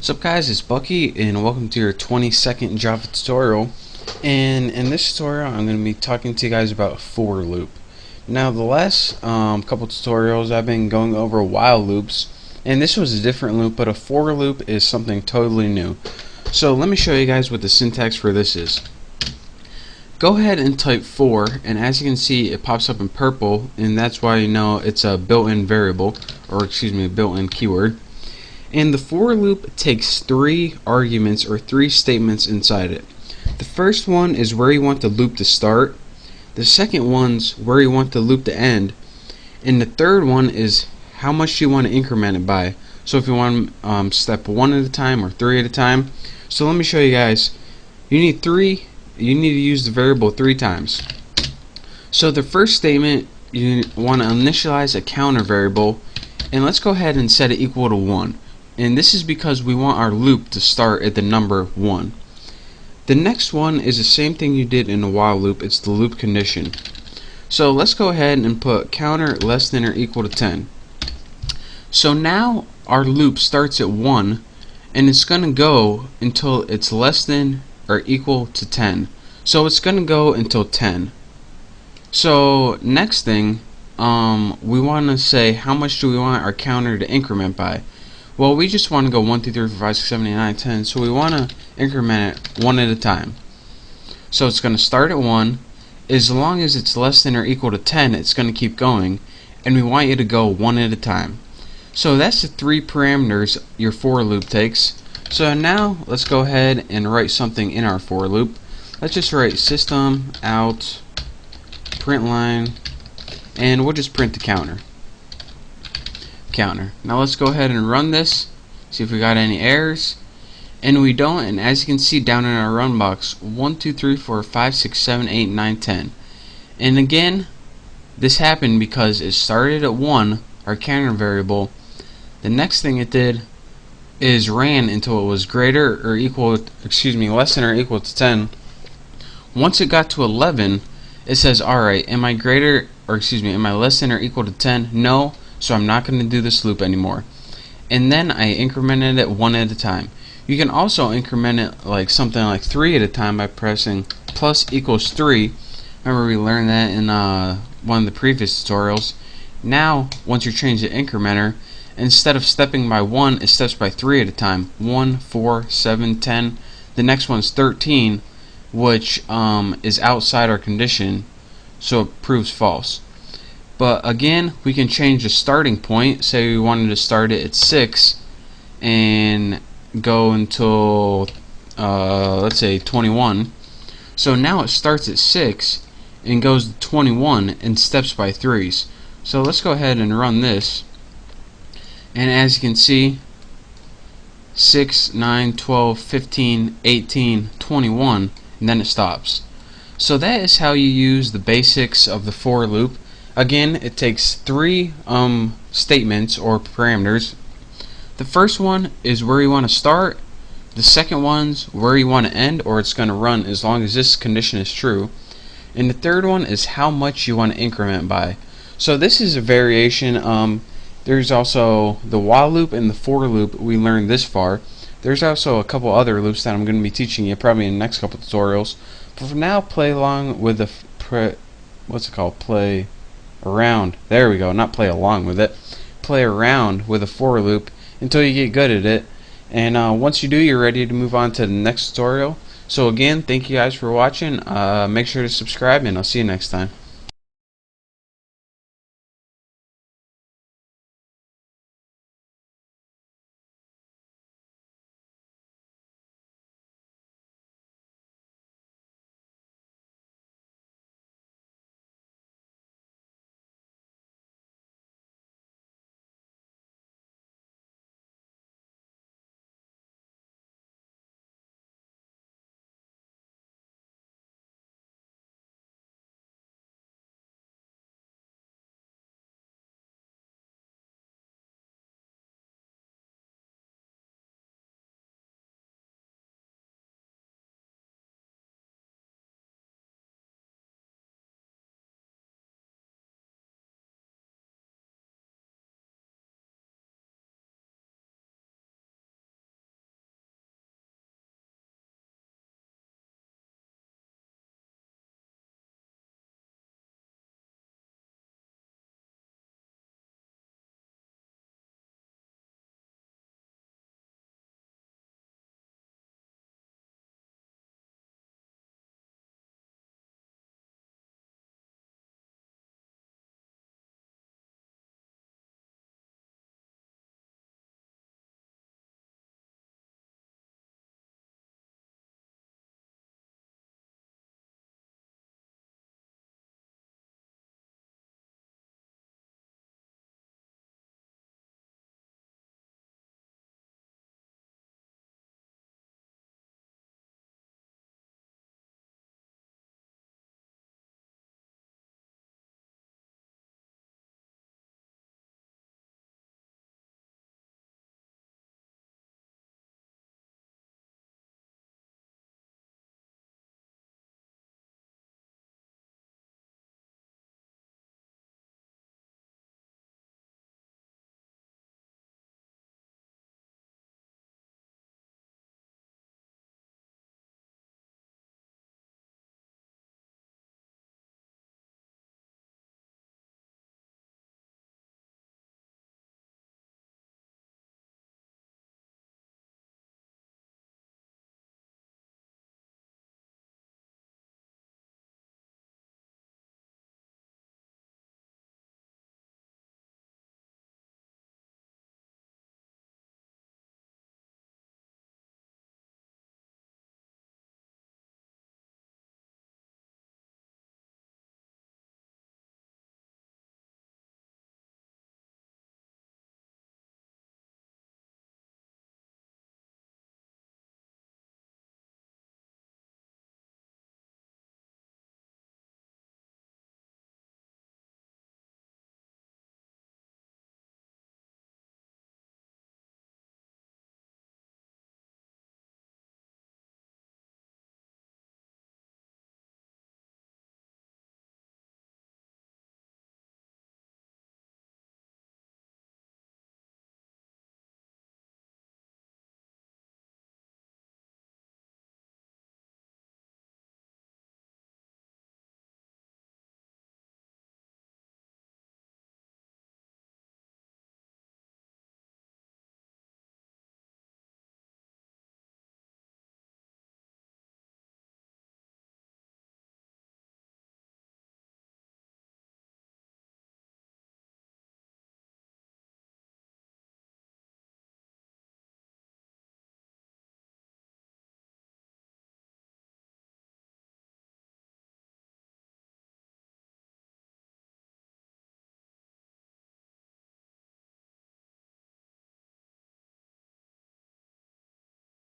What's up guys, it's Bucky and welcome to your 22nd Java tutorial. And in this tutorial I'm going to be talking to you guys about for loop. Now the last couple tutorials I've been going over while loops, and this was a different loop, but a for loop is something totally new. So let me show you guys what the syntax for this is. Go ahead and type for, and as you can see it pops up in purple, and that's why you know it's a built-in variable, or excuse me, a built-in keyword. And the for loop takes three arguments or three statements inside it. The first one is where you want the loop to start. The second one's where you want the loop to end. And the third one is how much you want to increment it by. So if you want step one at a time or three at a time. So let me show you guys. You need to use the variable three times. So the first statement, you want to initialize a counter variable, and let's go ahead and set it equal to 1. And this is because we want our loop to start at the number 1. The next one is the same thing you did in the while loop. It's the loop condition. So let's go ahead and put counter less than or equal to 10. So now our loop starts at 1, and it's going to go until it's less than or equal to 10. So it's going to go until 10. So next thing, we want to say how much do we want our counter to increment by. Well, we just want to go 1, 2, 3, 4, 5, 6, 7, 8, 9, 10, so we want to increment it one at a time. So it's going to start at 1. As long as it's less than or equal to 10, it's going to keep going, and we want you to go one at a time. So that's the three parameters your for loop takes. So now let's go ahead and write something in our for loop. Let's just write system out print line, and we'll just print the counter. Now let's go ahead and run this, see if we got any errors, and we don't. And as you can see down in our run box, 1, 2, 3, 4, 5, 6, 7, 8, 9, 10. And again, this happened because it started at 1, our counter variable. The next thing it did is ran until it was greater or equal, less than or equal to 10. Once it got to 11, it says, alright, am I less than or equal to 10? No. So I'm not going to do this loop anymore. And then I incremented it one at a time. You can also increment it like something like 3 at a time by pressing plus equals 3. Remember we learned that in one of the previous tutorials. Now once you change the incrementer, instead of stepping by 1, it steps by 3 at a time. 1, 4, 7, 10. The next one's 13, which is outside our condition, so it proves false. But again, we can change the starting point. Say we wanted to start it at 6 and go until let's say 21. So now it starts at 6 and goes to 21 and steps by 3s. So let's go ahead and run this, and as you can see, 6, 9, 12, 15, 18, 21, and then it stops. So that is how you use the basics of the for loop. Again, it takes three statements or parameters. The first one is where you want to start. The second one's where you want to end, or it's going to run as long as this condition is true. And the third one is how much you want to increment by. So this is a variation. There's also the while loop and the for loop we learned this far. There's also a couple other loops that I'm going to be teaching you probably in the next couple tutorials. But for now, play along with the play around. There we go. Not play along with it. Play around with a for loop until you get good at it. And once you do, you're ready to move on to the next tutorial. So again, thank you guys for watching. Make sure to subscribe, and I'll see you next time.